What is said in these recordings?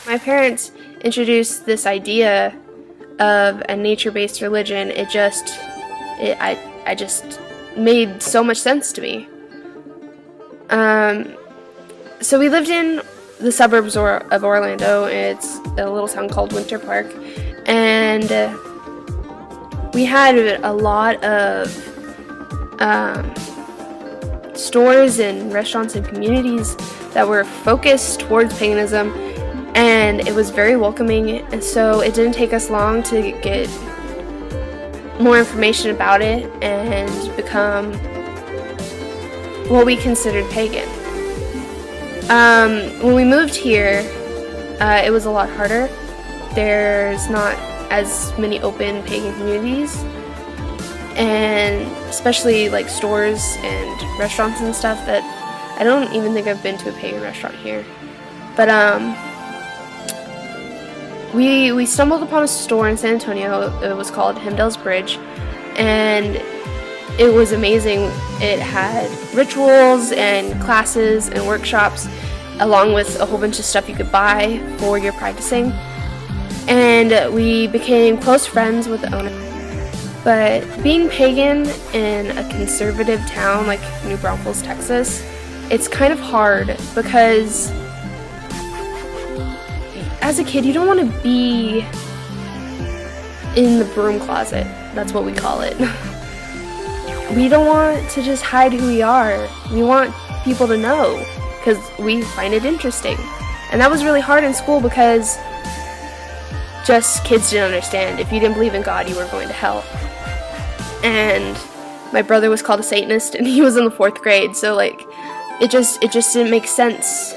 My parents introduced this idea of a nature-based religion. It just made so much sense to me. So we lived in the suburbs of Orlando. It's a little town called Winter Park, and we had a lot of stores and restaurants and communities that were focused towards paganism, and it was very welcoming, and so it didn't take us long to get more information about it and become what we considered pagan. When we moved here, it was a lot harder. There's not as many open pagan communities, and especially like stores and restaurants and stuff that I don't even think I've been to a pagan restaurant here. But we stumbled upon a store in San Antonio. It was called Hemdell's Bridge, and it was amazing. It had rituals and classes and workshops, along with a whole bunch of stuff you could buy for your practicing. And we became close friends with the owner. But being pagan in a conservative town like New Braunfels, Texas, it's kind of hard because as a kid you don't want to be in the broom closet. That's what we call it. We don't want to just hide who we are. We want people to know because we find it interesting. And that was really hard in school because just kids didn't understand. If you didn't believe in God, you were going to hell. And my brother was called a Satanist, and he was in the 4th grade, so like it just didn't make sense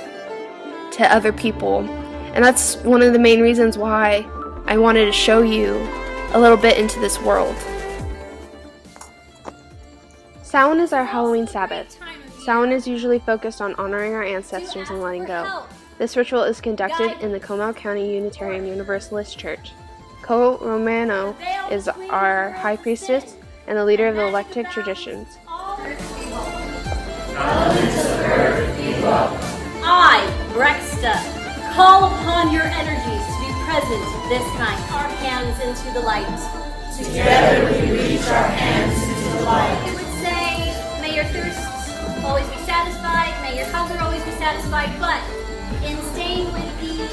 to other people. And that's one of the main reasons why I wanted to show you a little bit into this world. Samhain is our Halloween Sabbath. Samhain is usually focused on honoring our ancestors and letting go. This ritual is conducted in the Comal County Unitarian Universalist Church. Ko Romano is our high priestess and the leader of the electic traditions. I, Brexta, call upon your energies to be present this night. Our hands into the light. Together we reach our hands into the light. We would say, may your thirst always be satisfied, may your hunger always be satisfied, but in staying with the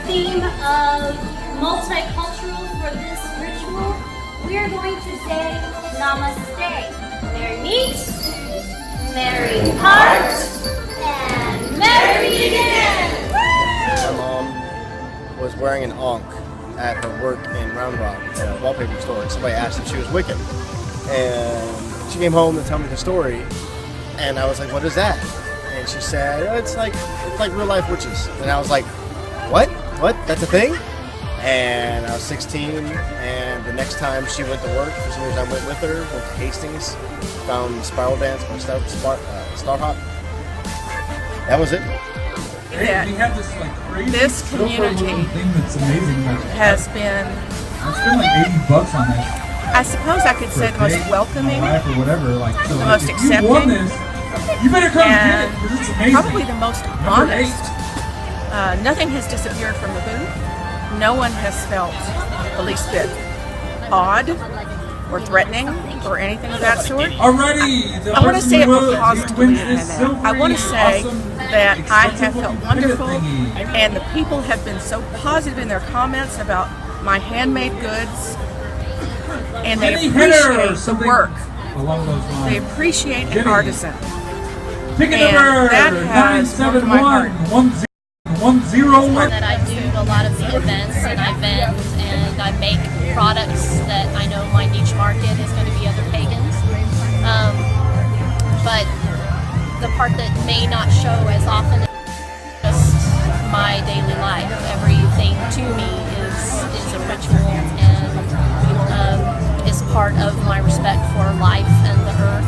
theme of multicultural for this ritual, we are going to say Namaste. Merry meet, merry heart, and merry begin! My mom was wearing an ankh at her work in Round Rock, at a wallpaper store, and somebody asked if she was Wiccan. And she came home to tell me the story, and I was like, what is that? And she said, oh, it's like real life witches. And I was like, what? That's a thing? And I was 16, and the next time she went to work, for some reason I went with her, went to Hastings, found Spiral Dance by Star Hop. That was it. This community has been, I spent like $80 on that. I suppose I could say, the most welcoming, the most accepting, and probably the most honest. Nothing has disappeared from the booth. No one has felt the least bit odd or threatening or anything of that sort. I want to say it more positively than that. I want to say that I have felt wonderful, and the people have been so positive in their comments about my handmade goods, and they appreciate the work. They appreciate the artisan, and that has warmed my heart. That I do a lot of the events, and I vend, and I make products that I know my niche market is going to be other pagans. But the part that may not show as often is just my daily life. Everything to me is a ritual and is part of my respect for life and the earth.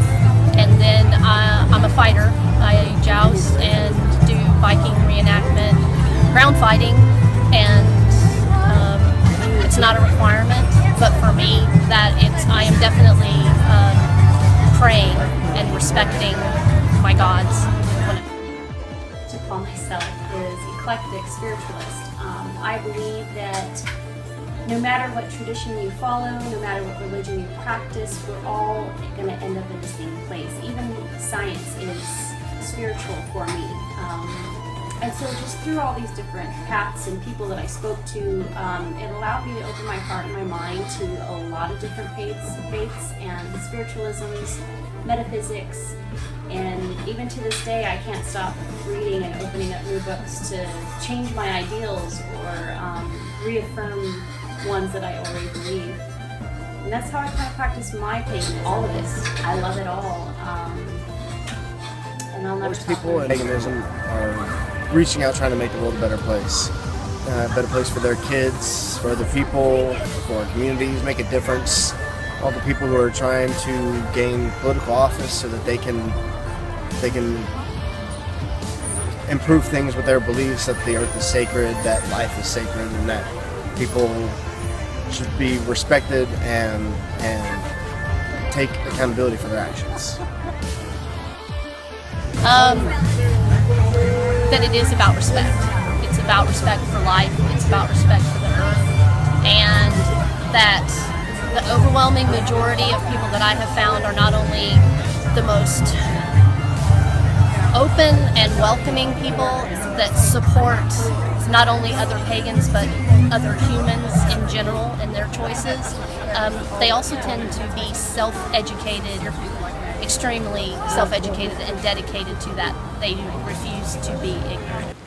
And then I'm a fighter. I joust and do Viking reenactment, ground fighting, and it's not a requirement, but for me, I am definitely praying and respecting my gods. To call myself myself is eclectic spiritualist. I believe that no matter what tradition you follow, no matter what religion you practice, we're all going to end up in the same place. Even science is spiritual for me. And so just through all these different paths and people that I spoke to, it allowed me to open my heart and my mind to a lot of different faiths and spiritualisms, metaphysics, and even to this day I can't stop reading and opening up new books to change my ideals or reaffirm ones that I already believe. And that's how I kind of practice my paganism. All of this. I love it all. And I'll never Most stop people in learning. paganism are reaching out, trying to make the world a better place. A better place for their kids, for other people, for communities, make a difference. All the people who are trying to gain political office so that they can improve things with their beliefs, that the earth is sacred, that life is sacred, and that people should be respected and take accountability for their actions. That it is about respect. It's about respect for life, it's about respect for the earth, and that the overwhelming majority of people that I have found are not only the most open and welcoming people that support not only other pagans but other humans in general in their choices. They also tend to be self-educated, extremely self-educated and dedicated to that. They refuse to be ignorant.